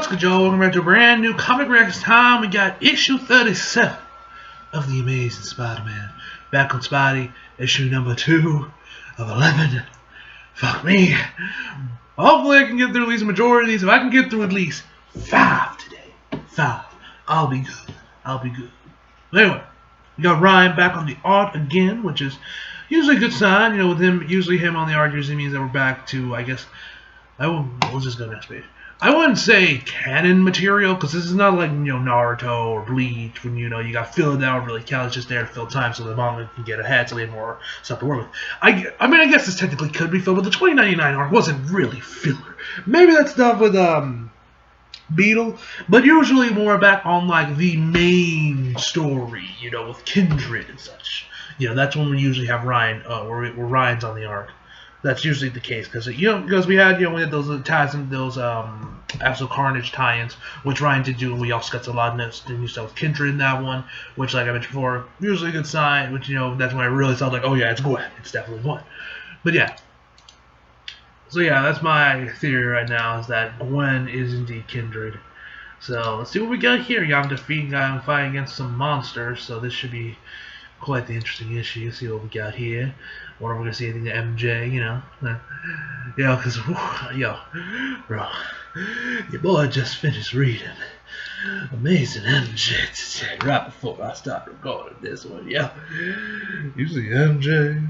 what's good, y'all? Welcome back to a brand new Comic Reacts time. We got issue 37 of The Amazing Spider-Man. Back on Spidey, issue number 2 of 11. Fuck me. Hopefully I can get through at least a majority of these. If I can get through at least 5 today, 5, I'll be good. I'll be good. Anyway, we got Ryan back on the art again, which is usually a good sign. You know, with him, usually him on the art usually means that we're back to, I guess, we'll just go next page. I wouldn't say canon material, because this is not like, you know, Naruto or Bleach, when, you know, you got filled out really count. It's just there to fill time so the manga can get ahead, so they have more stuff to work with. I mean, I guess this technically could be filled, but the 2099 arc wasn't really filler. Maybe that stuff with, Beetle, but usually more back on, like, the main story, you know, with Kindred and such. You know, that's when we usually have Ryan, where Ryan's on the arc. That's usually the case, because we had those ties and those Absolute Carnage tie-ins, which Ryan did do, and we also got a lot of new stuff with Kindred in that one, which, like I mentioned before, usually a good sign. Which, you know, that's when I really felt like, oh yeah, it's Gwen, it's definitely Gwen. But yeah, so yeah, that's my theory right now, is that Gwen is indeed Kindred. So let's see what we got here. You got him fighting against some monsters, so this should be quite the interesting issue. See what we got here. Wonder if we're gonna see anything to MJ, you know. Yeah, because, yo, bro, your boy just finished reading Amazing MJ today, right before I started recording this one, yeah. You see MJ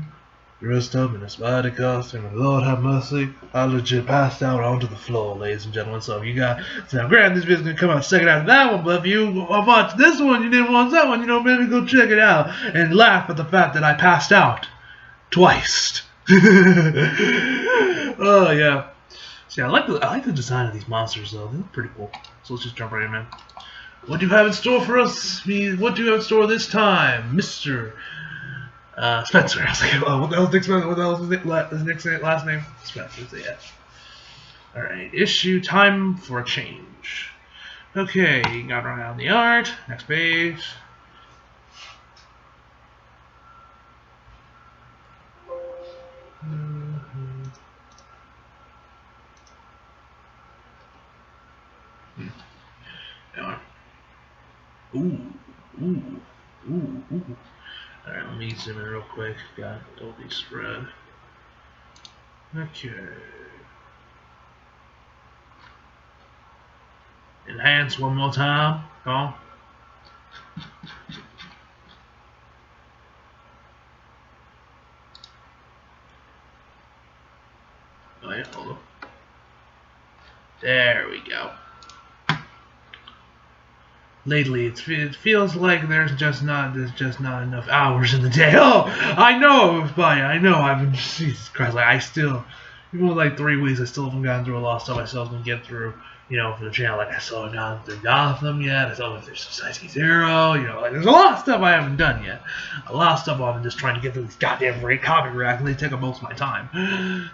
dressed up in a spider costume, and Lord have mercy, I legit passed out onto the floor, ladies and gentlemen. So you got, so now granted, this video's gonna come out second after that one, but if you watched this one, you didn't watch that one, you know, maybe go check it out and laugh at the fact that I passed out twice. Oh yeah. See, I like the design of these monsters though. They look pretty cool. So let's just jump right in, man. What do you have in store for us? What do you have in store this time, Mr. Spencer? I was like, oh, what the hell's Nick Spencer? What the hell's his last name? Spencer. So yeah. All right. Issue time for a change. Okay, got run out the art. Next page. Ooh. Alright, let me zoom in real quick. Got Dolby spread. Okay. Enhance one more time. Come on. Oh yeah, hold on. There we go. Lately, it feels like there's just not enough hours in the day. Oh, I know, buddy. I know. I've been, Jesus Christ, like I still, even with like 3 weeks, I still haven't gotten through a lot of stuff I still haven't get through. You know, for the channel, like I still haven't gotten through Gotham yet. I still haven't through Society Zero. You know, like there's a lot of stuff I haven't done yet. A lot of stuff I'm just trying to get through these goddamn great comic racks, and they take up most of my time,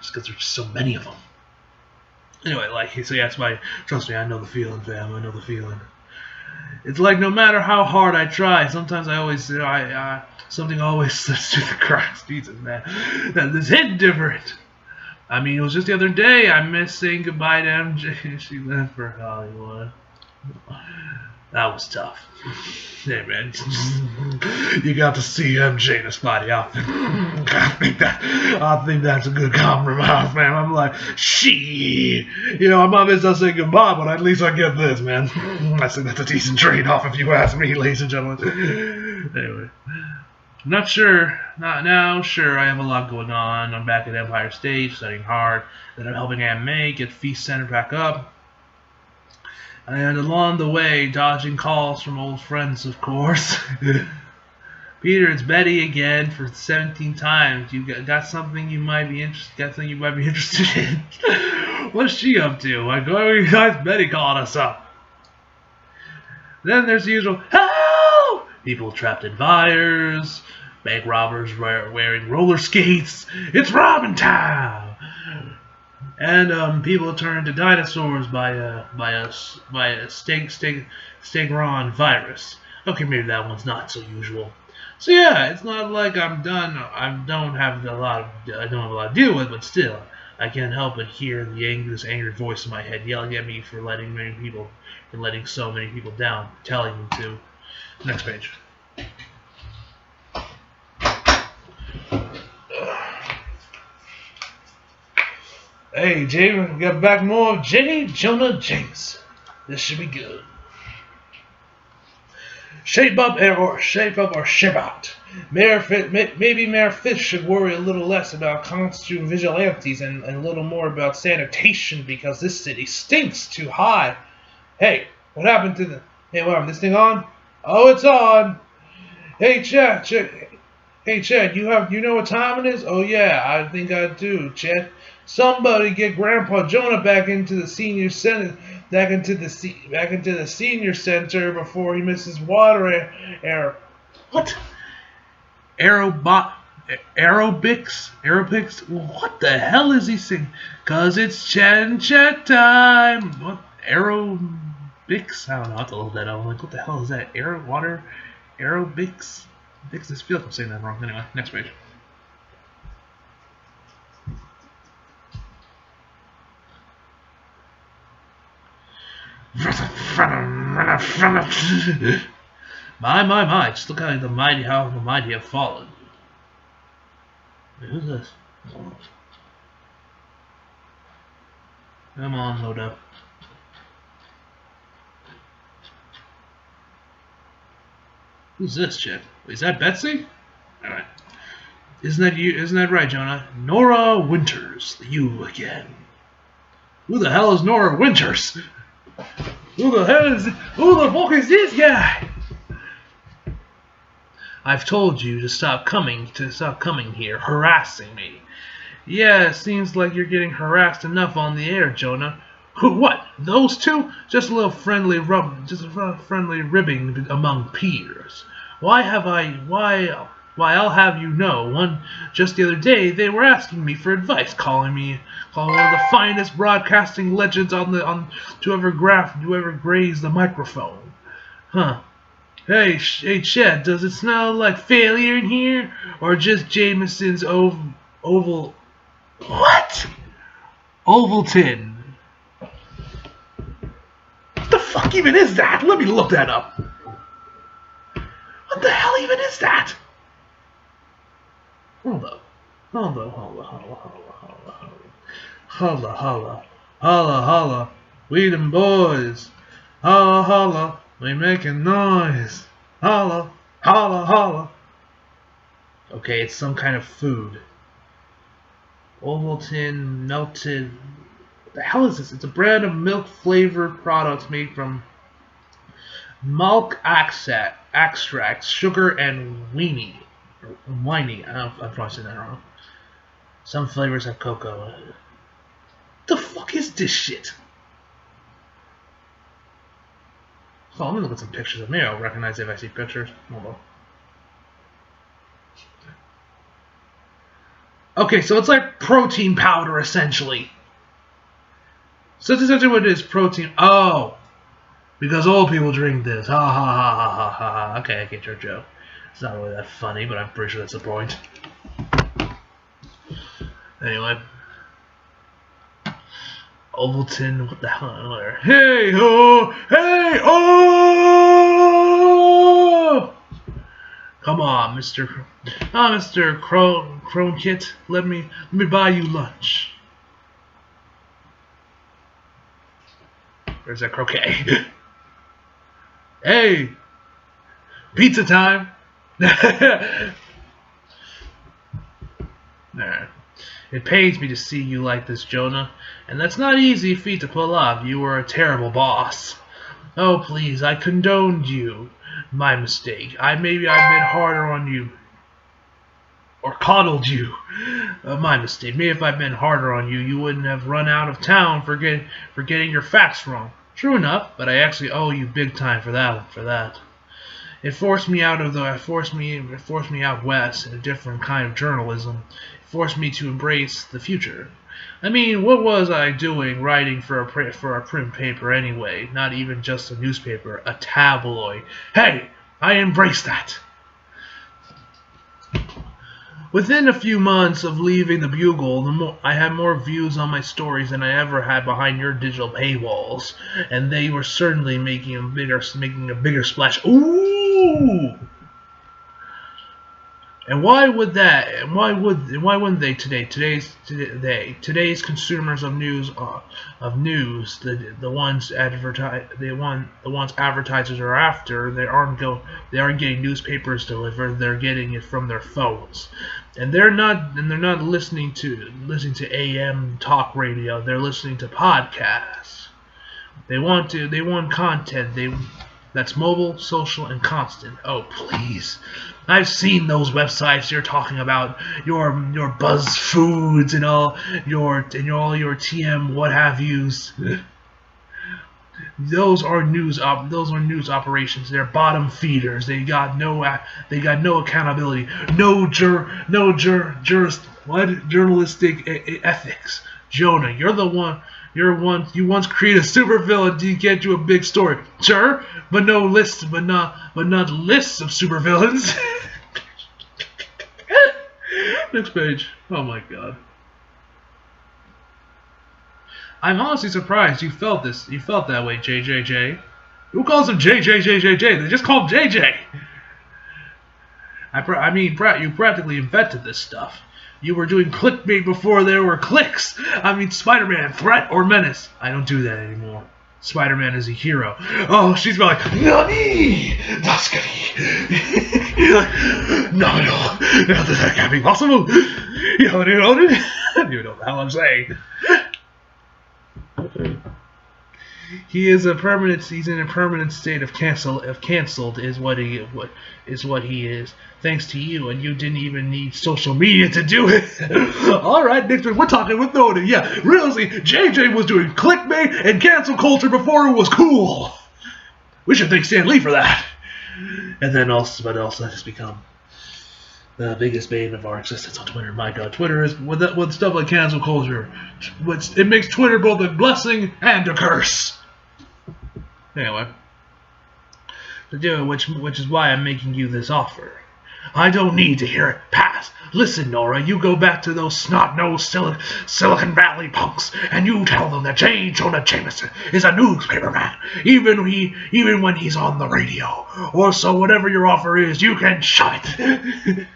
just because there's so many of them. Anyway, like, so yeah, that's why. Trust me, I know the feeling, fam. I know the feeling. It's like no matter how hard I try, sometimes I always, something always slips through the cracks. Jesus, man, this hit different. I mean, it was just the other day I missed saying goodbye to MJ. She left for Hollywood. That was tough. Hey, man, you got to see MJ in a spotty outfit. I think that's a good compromise, man. I'm like, shit. You know, I might miss not saying goodbye, but at least I get this, man. I think that's a decent trade-off if you ask me, ladies and gentlemen. Anyway. Not sure. Not now. Sure, I have a lot going on. I'm back at Empire State, studying hard. Then I'm helping Aunt May get Feast Center back up. And along the way, dodging calls from old friends, of course. Peter, it's Betty again for the 17th time. You got something you might be interested in. What's she up to? Like, oh, guys, Betty called us up. Then there's the usual help! People trapped in fires, bank robbers wearing roller skates. It's robbing time. And people turn into dinosaurs by a Stegron virus. Okay, maybe that one's not so usual. So yeah, it's not like I'm done. I don't have a lot to deal with, but still, I can't help but hear this angry voice in my head yelling at me for letting so many people down, telling me to. Next page. Hey, Jay, we got back more of J. Jonah James. This should be good. Shape up or shape out. Maybe Mayor Fish should worry a little less about costume vigilantes and a little more about sanitation because this city stinks too high. Hey, what happened to the... Hey, what happened? This thing on? Oh, it's on. Hey, Chad. Hey, Chad, you know what time it is? Oh, yeah, I think I do, Chad. Somebody get Grandpa Jonah back into the senior center, back into the senior center before he misses water what? Aerobics? What the hell is he singing? 'Cause it's Chad and Chat time. What? Aerobics? I don't know. I have to look that up. I'm like, what the hell is that? Aerobics? I just feel like I'm saying that wrong. Anyway, next page. My, just look how the mighty have fallen. Wait, who's this? Come on, load up. Who's this chick? Wait, is that Betsy? Alright. Isn't that right, Jonah? Nora Winters, you again. Who the hell is Nora Winters? Who the fuck is this guy? I've told you to stop coming here, harassing me. Yeah, it seems like you're getting harassed enough on the air, Jonah. Who? What? Those two? Just a little friendly ribbing among peers. Why, I'll have you know, just the other day they were asking me for advice, calling me one of the finest broadcasting legends to ever graze the microphone. Huh. Hey, Chad, does it smell like failure in here? Or just Jameson's Ovaltine? What the fuck even is that? Let me look that up. What the hell even is that? Hold up. Holla. We them boys. Holla. We making noise. Holla. Okay, it's some kind of food. Ovaltine melted. What the hell is this? It's a brand of milk-flavored products made from milk extracts, sugar, and winey. I don't know if I'm probably saying that wrong. Some flavors have cocoa. What the fuck is this shit? So I'm gonna look at some pictures. Maybe I'll recognize it if I see pictures. Hold on. Okay, so it's like protein powder essentially. So that's essentially what it is, protein. Oh, because old people drink this. Ha. Okay, I get your joke. It's not really that funny, but I'm pretty sure that's the point. Anyway. Ovaltine, what the hell? Hey ho! Hey oh! Come on, Mr. Cronkit, let me buy you lunch. Where's that croquet? Hey, pizza time. Nah. It pains me to see you like this, Jonah, and that's not easy feat to pull off. You were a terrible boss. Oh, please, I condoned you. My mistake. Maybe I've been harder on you. Or coddled you. My mistake. Maybe if I'd been harder on you, you wouldn't have run out of town for getting your facts wrong. True enough, but I actually owe you big time for that. It forced me out west in a different kind of journalism. It forced me to embrace the future. I mean, what was I doing writing for a print paper anyway? Not even just a newspaper, a tabloid. Hey, I embrace that. Within a few months of leaving the Bugle, I had more views on my stories than I ever had behind your digital paywalls, and they were certainly making a bigger splash. Ooh! And why would that? And why wouldn't they today? Today's consumers of news, the ones advertisers are after. They aren't getting newspapers delivered. They're getting it from their phones, and they're not listening to AM talk radio. They're listening to podcasts. They want content. That's mobile, social, and constant. Oh, please. I've seen those websites you're talking about, your BuzzFoods and all your TM what have yous. Those are news operations. They're bottom feeders. They got no accountability, journalistic ethics. Jonah, you're the one. You once created a supervillain to get you a big story. Sure, but not lists of supervillains. Next page. Oh my god. I'm honestly surprised you felt this. You felt that way, JJJ. Who calls him JJJJJ? They just call him JJ. I mean, you practically invented this stuff. You were doing clickbait before there were clicks. I mean, Spider-Man, threat or menace. I don't do that anymore. Spider-Man is a hero. Oh, she's like, Nani! Daskari! No, that can't be possible. You don't know what the hell I'm saying. He's in a permanent state of canceled is what he is. Thanks to you, and you didn't even need social media to do it. All right, next we're talking with Noda. Yeah, really, JJ was doing clickbait and cancel culture before it was cool. We should thank Stan Lee for that. And then also has become the biggest bane of our existence on Twitter. My God, Twitter is with stuff like cancel culture. It makes Twitter both a blessing and a curse. Anyway, which is why I'm making you this offer. I don't need to hear it pass. Listen, Nora, you go back to those snot-nosed Silicon Valley punks, and you tell them that J. Jonah Jameson is a newspaper man, even when he's on the radio. Or so whatever your offer is, you can shove it.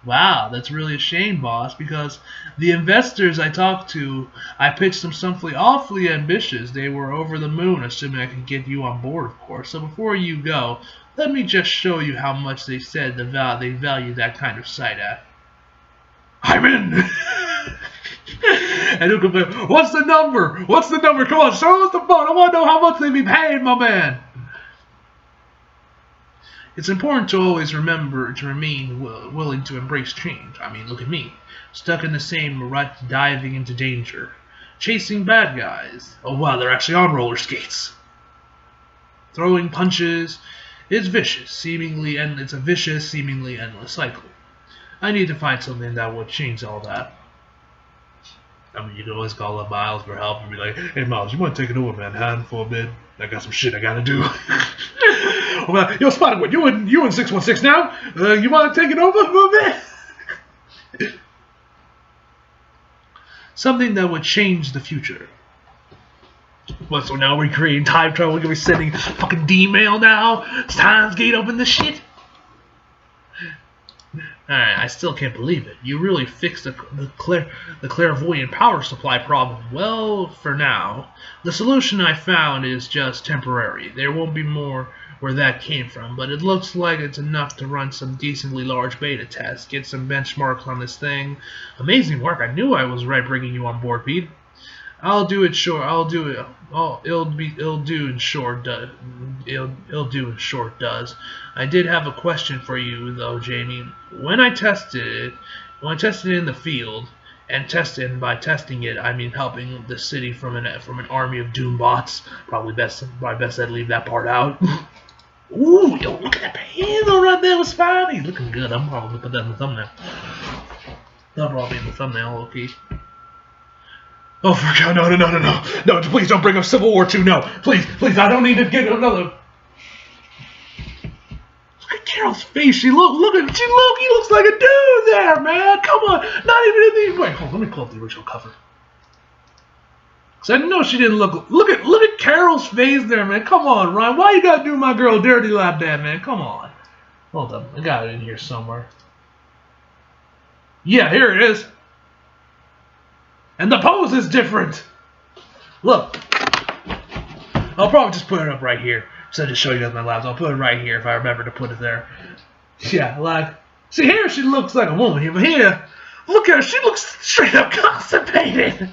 Wow, that's really a shame, boss, because the investors I talked to, I pitched them something awfully ambitious. They were over the moon, assuming I could get you on board, of course. So before you go, let me just show you how much they said they value that kind of site at. I'm in! And you can play, what's the number? What's the number? Come on, show us the phone. I want to know how much they be paying, my man. It's important to always remember to remain willing to embrace change. I mean, look at me. Stuck in the same rut, diving into danger. Chasing bad guys. Oh wow, they're actually on roller skates. Throwing punches. It's vicious, seemingly endless cycle. I need to find something that would change all that. I mean, you can always call up Miles for help and be like, hey Miles, you want to take it over Manhattan for a bit? I got some shit I gotta do. Well, yo, Spider-Man, you in 616 now? You want to take it over for a bit? Something that would change the future. What, so now we're creating time travel? We're gonna be sending fucking D-mail now? Steins Gate open this shit? Alright, I still can't believe it. You really fixed the clairvoyant power supply problem. Well, for now. The solution I found is just temporary. There won't be more where that came from, but it looks like it's enough to run some decently large beta tests, get some benchmarks on this thing. Amazing work. I knew I was right bringing you on board, Pete. It'll do in short does. I did have a question for you though, Jamie. When I tested it in the field, and by testing it, I mean helping the city from an army of doombots. Probably best I'd leave that part out. Ooh, yo, look at that panel right there with Spidey. Looking good. I'm probably put that in the thumbnail. That'll probably be in the thumbnail, okay. Oh, for God, no, please don't bring up Civil War 2, no. Please, I don't need to get another. Look at Carol's face. He looks like a dude there, man. Come on. Not even in the... Wait, hold on. Let me pull up the original cover. Because I know she didn't look... Look at Carol's face there, man. Come on, Ryan. Why you gotta do my girl dirty like that, man? Come on. Hold up. I got it in here somewhere. Yeah, here it is. And the pose is different. Look. I'll probably just put it up right here. Instead of showing you guys my labs, I'll put it right here if I remember to put it there. Yeah, like, see here she looks like a woman here, but here, look at her, she looks straight up constipated.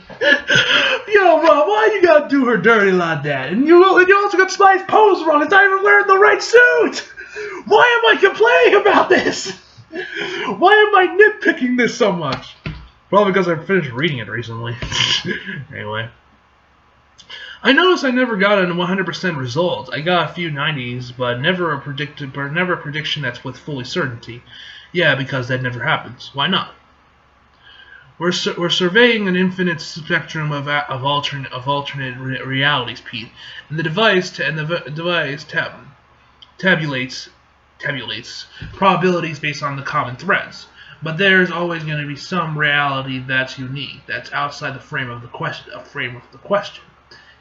Yo, Rob, why you gotta do her dirty like that? And you also got Spy's pose wrong. It's not even wearing the right suit. Why am I complaining about this? Why am I nitpicking this so much? Probably because I finished reading it recently. Anyway. I noticed I never got a 100% result. I got a few 90s, but never a prediction that's with fully certainty. Yeah, because that never happens. Why not? We're surveying an infinite spectrum of alternate realities, Pete, and the device tabulates probabilities based on the common threads. But there's always going to be some reality that's unique, that's outside the frame of the question.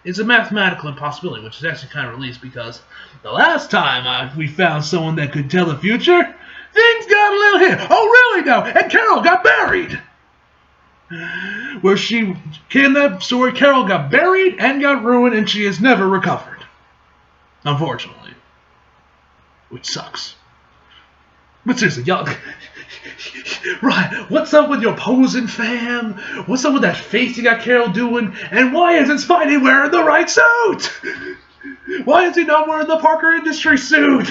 It's a mathematical impossibility, which is actually kind of released because the last time we found someone that could tell the future, things got a little hit. Oh, really now? And Carol got buried. In that story, Carol got buried and got ruined, and she has never recovered. Unfortunately. Which sucks. But seriously, y'all... Right, what's up with your posing, fam? What's up with that face you got Carol doing? And why isn't Spidey wearing the right suit? Why is he not wearing the Parker Industries suit?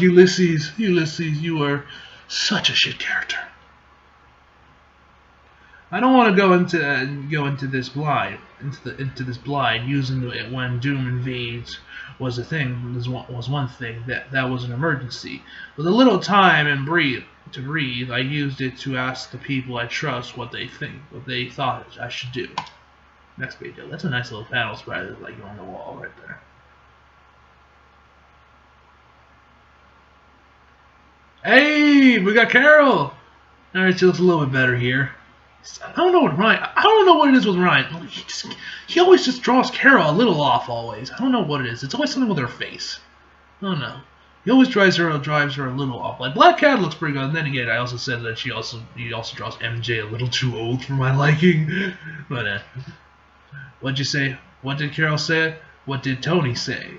Ulysses, you are such a shit character. I don't want to go into this blind, using it when Doom invades was a thing, was one thing, that was an emergency. With a little time and to breathe, I used it to ask the people I trust what they thought I should do. Next page, that's a nice little panel spread, like on the wall right there. Hey, we got Carol! Alright, she looks a little bit better here. I don't know what it is with Ryan. He always just draws Carol a little off. Always. I don't know what it is. It's always something with her face. I don't know. He always drives her a little off. Like Black Cat looks pretty good. And then again, I also said that he also draws MJ a little too old for my liking. But what'd you say? What did Carol say? What did Tony say?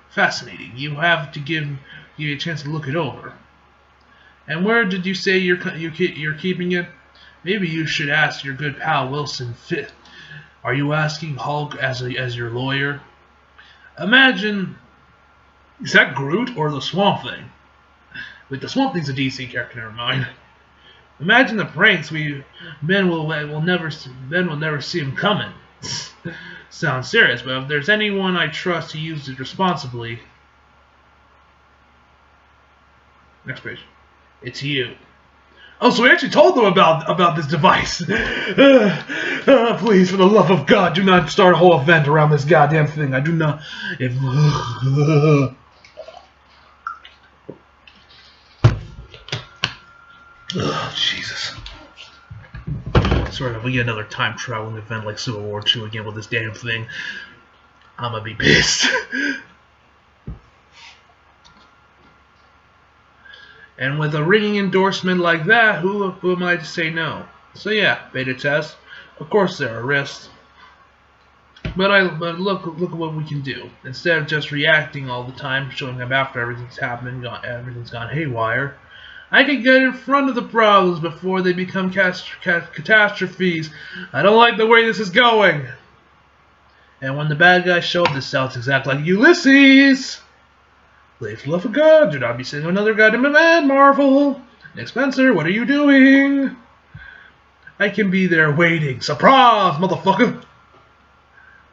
Fascinating. You have to give you a chance to look it over. And where did you say you're keeping it? Maybe you should ask your good pal Wilson Fitt. Are you asking Hulk as your lawyer? Imagine... Is that Groot or the Swamp Thing? Wait, the Swamp Thing's a DC character, never mind. Imagine the pranks Ben will never see him coming. Sounds serious, but if there's anyone I trust to use it responsibly... Next page. It's you. Oh, so we actually told them about this device. Please, for the love of God, do not start a whole event around this goddamn thing. I do not... Jesus. Sorry, if we get another time traveling event like Civil War II again with this damn thing, I'm gonna be pissed. And with a ringing endorsement like that, who am I to say no? So yeah, beta test. Of course there are risks. But look at what we can do. Instead of just reacting all the time, showing up after everything's happened, everything's gone haywire, I can get in front of the problems before they become catastrophes. I don't like the way this is going. And when the bad guys show up, this sounds exactly like Ulysses. Please, for the love of God, do not be sending another goddamn event, Marvel. Nick Spencer, what are you doing? I can be there waiting. Surprise, motherfucker.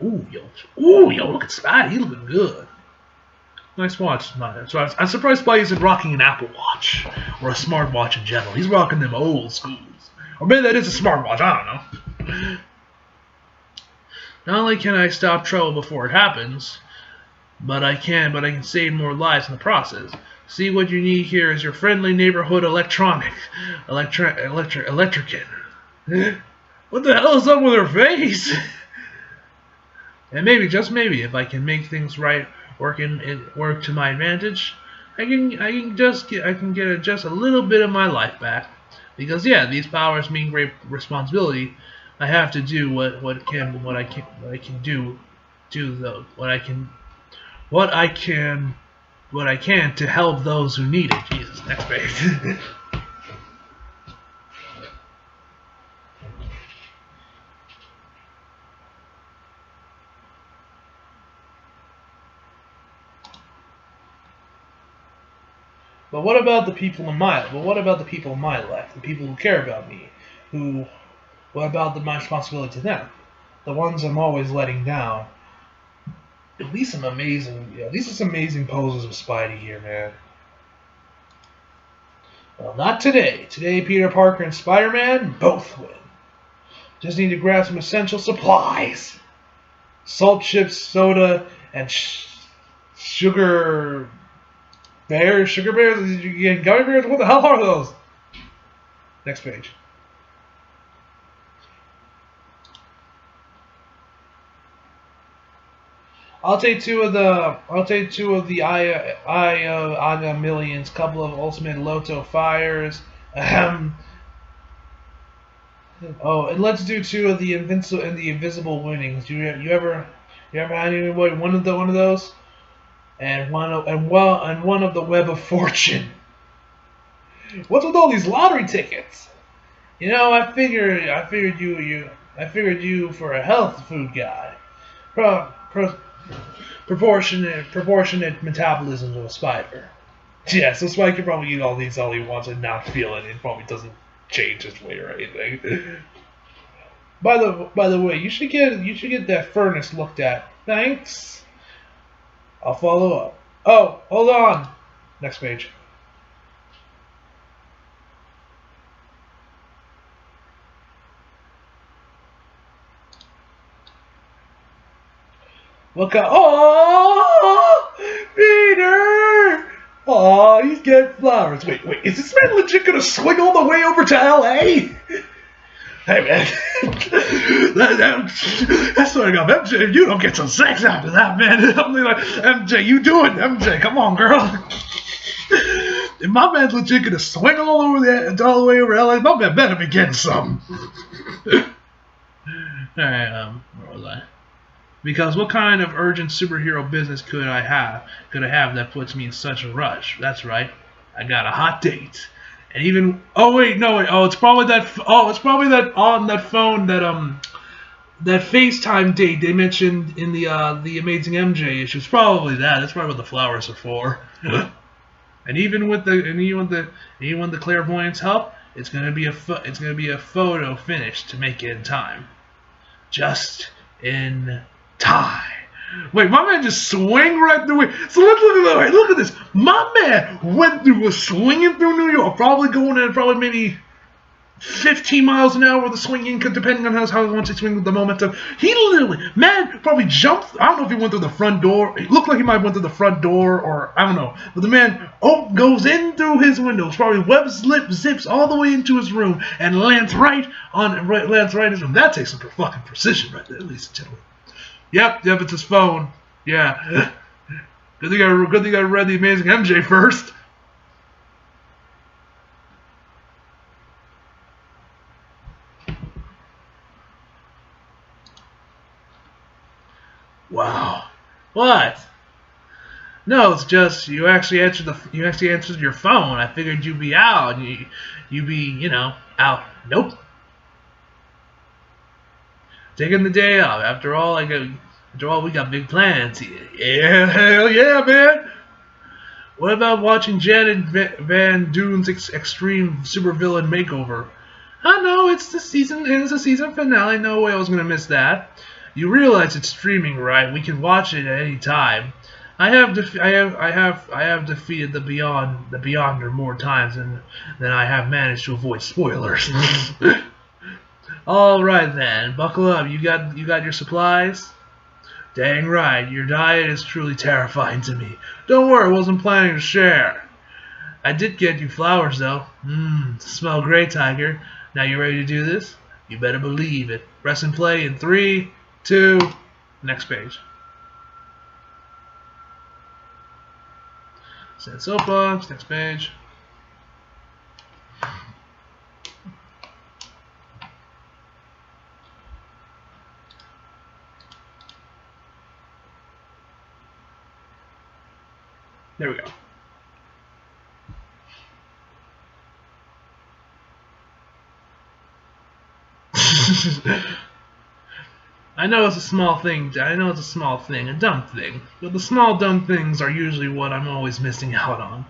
Ooh, yo, look at Spidey. He's looking good. Nice watch. So I'm surprised Spidey isn't rocking an Apple Watch or a smartwatch in general. He's rocking them old schools. Or maybe that is a smartwatch. I don't know. Not only can I stop trouble before it happens, but I can save more lives in the process. See, what you need here is your friendly neighborhood electrician. What the hell is up with her face? And maybe, just maybe, if I can make things right, work to my advantage, I can get just a little bit of my life back. Because yeah, these powers mean great responsibility. I have to do what I can to help those who need it. Jesus, next page. But what about the people in my life? The people who care about me? What about my responsibility to them? The ones I'm always letting down. At least some amazing poses of Spidey here, man. Well, not today. Today, Peter Parker and Spider-Man both win. Just need to grab some essential supplies. Salt chips, soda, and sugar bears. Sugar bears? You get gummy bears? What the hell are those? Next page. I'll take two of the Aga Millions, couple of Ultimate Loto Fires. Oh, and let's do two of the Invisible Winnings. You ever had one of those? And one of the Web of Fortune. What's with all these lottery tickets? You know, I figured you for a health food guy. Proportionate metabolism of a spider. Yeah, so Spike can probably eat all these all he wants and not feel it. It probably doesn't change his weight or anything. By the way, you should get that furnace looked at. Thanks. I'll follow up. Oh, hold on. Next page. Look out. Oh, Peter! Oh, he's getting flowers. Wait, is this man legit gonna swing all the way over to L.A.? Hey, man. I swear to God, MJ, you don't get some sex after that, man. I'm like, MJ, you do it, MJ. Come on, girl. If my man's legit gonna swing all the way over LA, my man better be getting some. Alright, where was I? Because what kind of urgent superhero business could I have that puts me in such a rush? That's right. I got a hot date. And even it's probably that on that phone that FaceTime date they mentioned in the Amazing MJ issue. It's probably that. That's probably what the flowers are for. And even with the clairvoyance help, it's gonna be a photo finish to make it in time. Just in time. Wait, my man just swing right through it. So look at this. My man was swinging through New York, probably going at probably maybe 15 miles an hour with the swinging, depending on how he wants to swing with the momentum. He literally, man, probably jumped. I don't know if he went through the front door. It looked like he might have went through the front door, or I don't know. But the man goes in through his windows, probably zips all the way into his room, and lands right in his room. That takes some fucking precision right there, ladies and gentlemen. Yep, it's his phone. Yeah. Good thing I read the Amazing MJ first. Wow. What? No, it's just you actually answered your phone. I figured you'd be out. You'd be, out. Nope. Taking the day off. After all, we got big plans here. Yeah, hell yeah, man. What about watching Janet Van Dune's extreme supervillain makeover? I know it's the season finale. No way I was gonna miss that. You realize it's streaming, right? We can watch it at any time. I have defeated the Beyonder more times than I have managed to avoid spoilers. All right then, buckle up. You got your supplies. Dang right, your diet is truly terrifying to me. Don't worry, I wasn't planning to share. I did get you flowers, though. Smell great, Tiger. Now you ready to do this? You better believe it. Press and play in 3, 2, next page. Set soapbox, next page. There we go. I know it's a small thing, a dumb thing, but the small dumb things are usually what I'm always missing out on.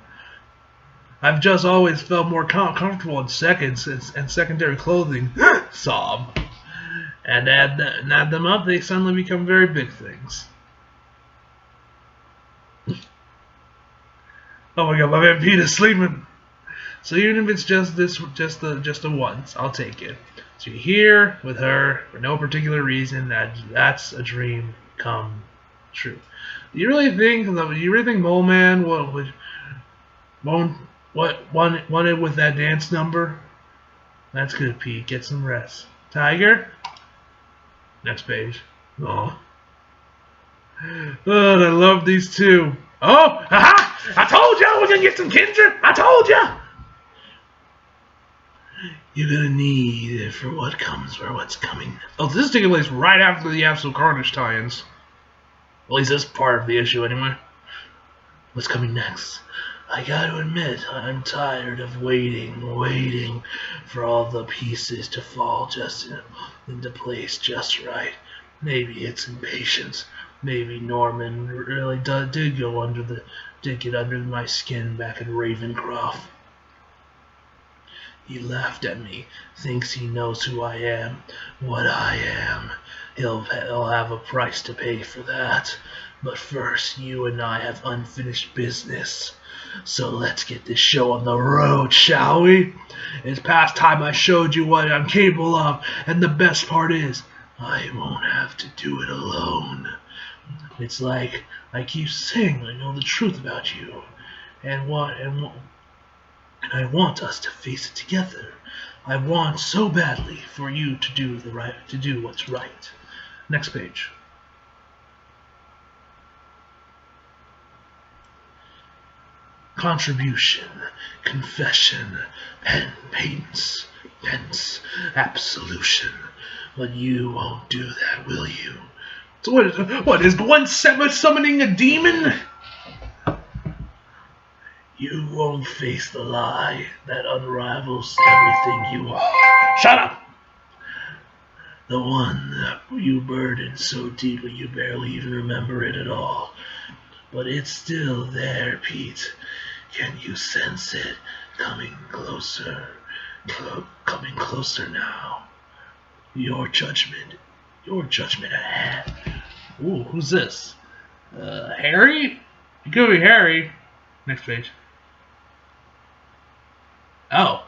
I've just always felt more comfortable in seconds and secondary clothing, sob. And add them up, they suddenly become very big things. Oh my god, my man Pete is sleeping. So even if it's just a once, I'll take it. So you're here with her for no particular reason. That's a dream come true. Do you really think Mole Man wanted with that dance number? That's good, Pete. Get some rest. Tiger. Next page. Oh, I love these two. Oh, aha! I told you we're gonna get some kindred. I told you. You're gonna need it for what's coming. Oh, this is taking place right after the Absolute Carnage tie-ins. At least this part of the issue, anyway. What's coming next? I gotta admit, I'm tired of waiting for all the pieces to fall just into place just right. Maybe it's impatience. Maybe Norman really did get under my skin back in Ravencroft. He laughed at me, thinks he knows who I am, what I am. He'll have a price to pay for that. But first, you and I have unfinished business. So let's get this show on the road, shall we? It's past time I showed you what I'm capable of, and the best part is, I won't have to do it alone. It's like I keep saying I know the truth about you, and I want us to face it together. I want so badly for you to do what's right. Next page. Contribution, confession, penance, absolution. But you won't do that, will you? So what is Gwen summoning a demon? You won't face the lie that unravels everything you are. Shut up! The one that you burdened so deeply you barely even remember it at all. But it's still there, Pete. Can you sense it coming closer? Coming closer now. Your judgment ahead. Ooh, who's this? Harry? It could be Harry. Next page. Oh,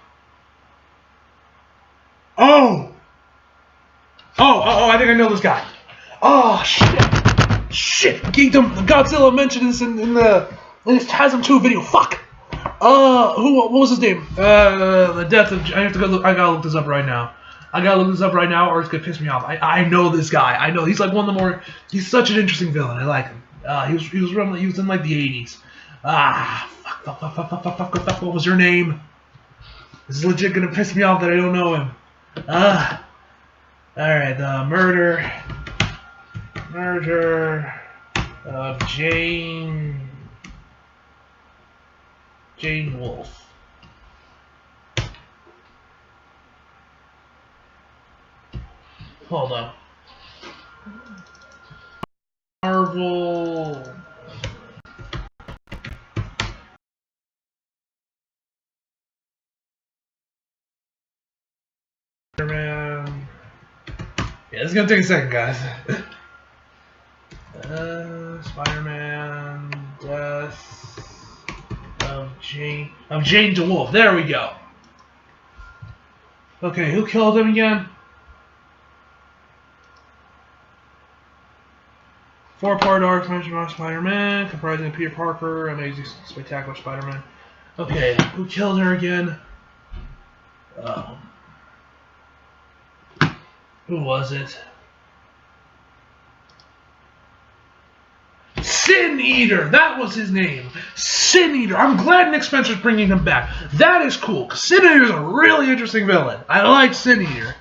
I think I know this guy. Oh, shit. Godzilla mentioned this in his Chasm 2 video. Fuck. What was his name? The death of, I gotta look this up right now. Or it's gonna piss me off. I know this guy. I know, he's like one of the more, he's such an interesting villain. I like him. He was in like the 80s. Fuck, what was your name? This is legit gonna piss me off that I don't know him. Alright, murder of Jane Wolfe. Hold on. Marvel. Spider-Man. Yeah, it's gonna take a second, guys. Spider-Man death of Jane DeWolf. There we go. Okay, who killed him again? 4-part arc mentioned by Spider-Man, comprising of Peter Parker, Amazing Spectacular Spider-Man. Okay, who killed her again? Who was it? Sin Eater! That was his name. Sin Eater. I'm glad Nick Spencer's bringing him back. That is cool, because Sin Eater is a really interesting villain. I like Sin Eater.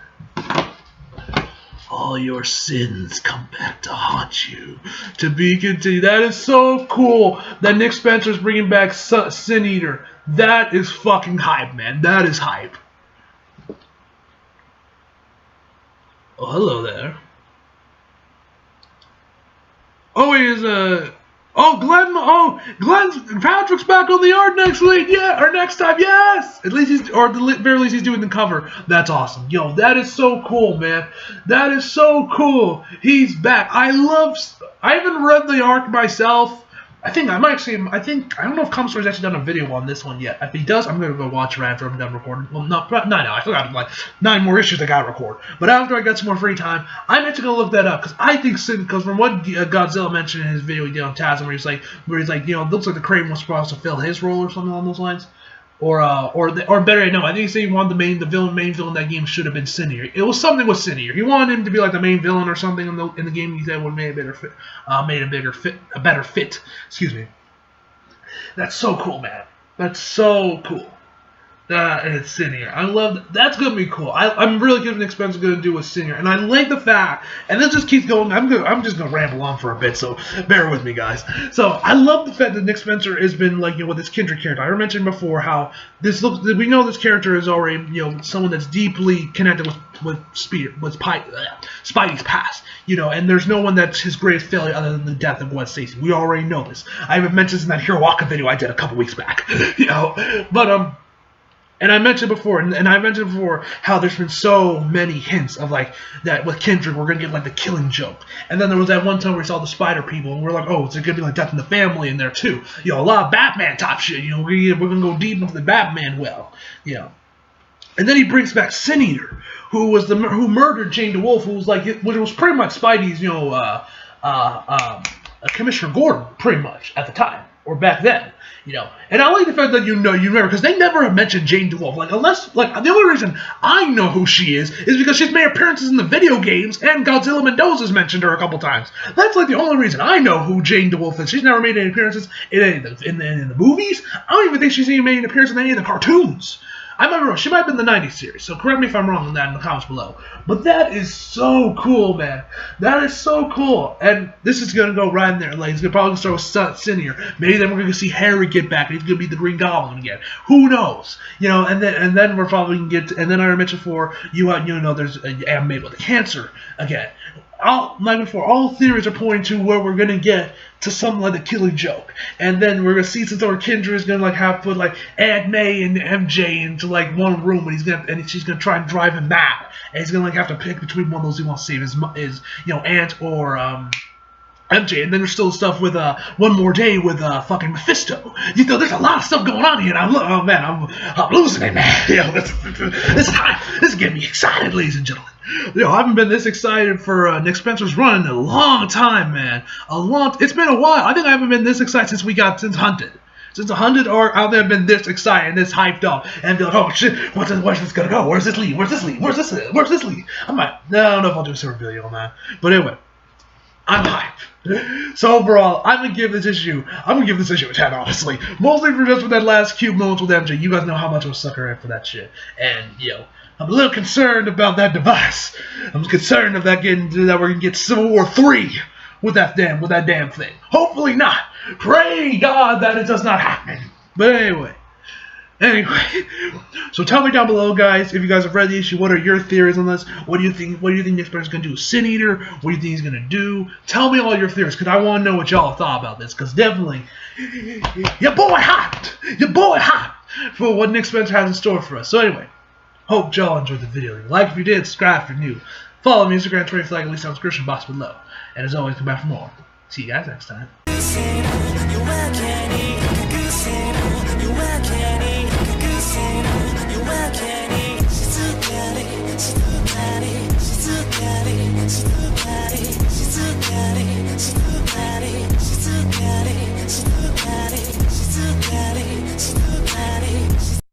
All your sins come back to haunt you. To be continued. That is so cool that Nick Spencer's bringing back Sin Eater. That is fucking hype, man. That is hype. Oh, hello there. Oh, he is Glenn Patrick's back on the art next week, yeah, or next time, yes. At least he's, or at the very least, he's doing the cover. That's awesome, yo. That is so cool, man. That is so cool. He's back. I haven't read the arc myself. I think I might see him. I don't know if Comic Story's actually done a video on this one yet. If he does, I'm gonna go watch it after I'm done recording. Well, not now. I still got like 9 more issues I gotta record. But after I got some more free time, I'm actually gonna look that up because I think because from what Godzilla mentioned in his video he did on Tasm, where he's like, you know, it looks like the Kraven was supposed to fill his role or something along those lines. Or better yet, no. I think he said he wanted the main villain of that game should have been Sin Eater. It was something with Sin Eater. He wanted him to be like the main villain or something in the game. He said would have made a better fit. Excuse me. That's so cool, man. That's so cool. And it's Sin Eater. I love that. That's gonna be cool. I'm really curious what Nick Spencer's gonna do with Sin Eater, and I like the fact. And this just keeps going. I'm just gonna ramble on for a bit, so bear with me, guys. So I love the fact that Nick Spencer has been like, you know, with this Kindred character. I mentioned before how this looks. We know this character is already, you know, someone that's deeply connected with Spidey's past. You know, and there's no one that's his greatest failure other than the death of Gwen Stacy. We already know this. I even mentioned this in that Hero Waka video I did a couple weeks back. You know, but and I mentioned before, how there's been so many hints of like that with Kindred, we're gonna get like the Killing Joke, and then there was that one time where we saw the Spider people, and we're like, oh, it's gonna be like Death in the Family in there too. You know, a lot of Batman top shit. You know, we're gonna go deep into the Batman well. You know, and then he brings back Sin Eater, who murdered Jane DeWolf, who was like, which was pretty much Spidey's, you know, Commissioner Gordon, pretty much at the time or back then. You know, and I like the fact that you remember, because they never have mentioned Jane DeWolf. Like, unless, like, the only reason I know who she is because she's made appearances in the video games, and Godzilla Mendoza's mentioned her a couple times. That's, like, the only reason I know who Jane DeWolf is. She's never made any appearances in any of in the movies. I don't even think she's even made an appearance in any of the cartoons. I might be wrong. She might have been the 90s series, so correct me if I'm wrong on that in the comments below. But that is so cool, man. That is so cool. And this is going to go right in there. Like, it's gonna probably start with Sin Eater. Maybe then we're going to see Harry get back, and he's going to be the Green Goblin again. Who knows? You know, and then we're probably going to get, and then I mentioned before, you know, there's animated with the cancer again. Like before, all theories are pointing to where we're gonna get to something like the Killing Joke, and then we're gonna see since our Kindred is gonna like have to put like Aunt May and MJ into like one room, and she's gonna try and drive him mad, and he's gonna like have to pick between one of those he wants to save, his you know, Aunt or MJ, and then there's still stuff with One More Day with fucking Mephisto. You know, there's a lot of stuff going on here, and I'm losing it, man. You know, this is getting me excited, ladies and gentlemen. You know, I haven't been this excited for Nick Spencer's run in a long time, man. It's been a while. I think I haven't been this excited since HUNTED. Since the HUNTED arc, I haven't been this excited and this hyped up and be like, oh shit, where's this gonna go? Where's this lead? Where's this lead? Where's this lead? I don't know if I'll do a separate video on that. But anyway, I'm hyped. So overall, I'm gonna give this issue a 10, honestly. Mostly for just with that last cute moments with MJ. You guys know how much I was sucker at for that shit. And yo, I'm a little concerned about that device. I'm concerned of that we're gonna get Civil War 3 with that damn thing. Hopefully not. Pray God that it does not happen. But anyway. So tell me down below, guys, if you guys have read the issue, what are your theories on this? What do you think Nick Spencer's gonna do with Sin Eater? What do you think he's gonna do? Tell me all your theories, because I want to know what y'all thought about this, because definitely your boy hot for what Nick Spencer has in store for us. So anyway, hope y'all enjoyed the video. Like if you did, subscribe if you're new. Follow me on Instagram, Twitter, flag, at least on the description box below. And as always, come back for more. See you guys next time.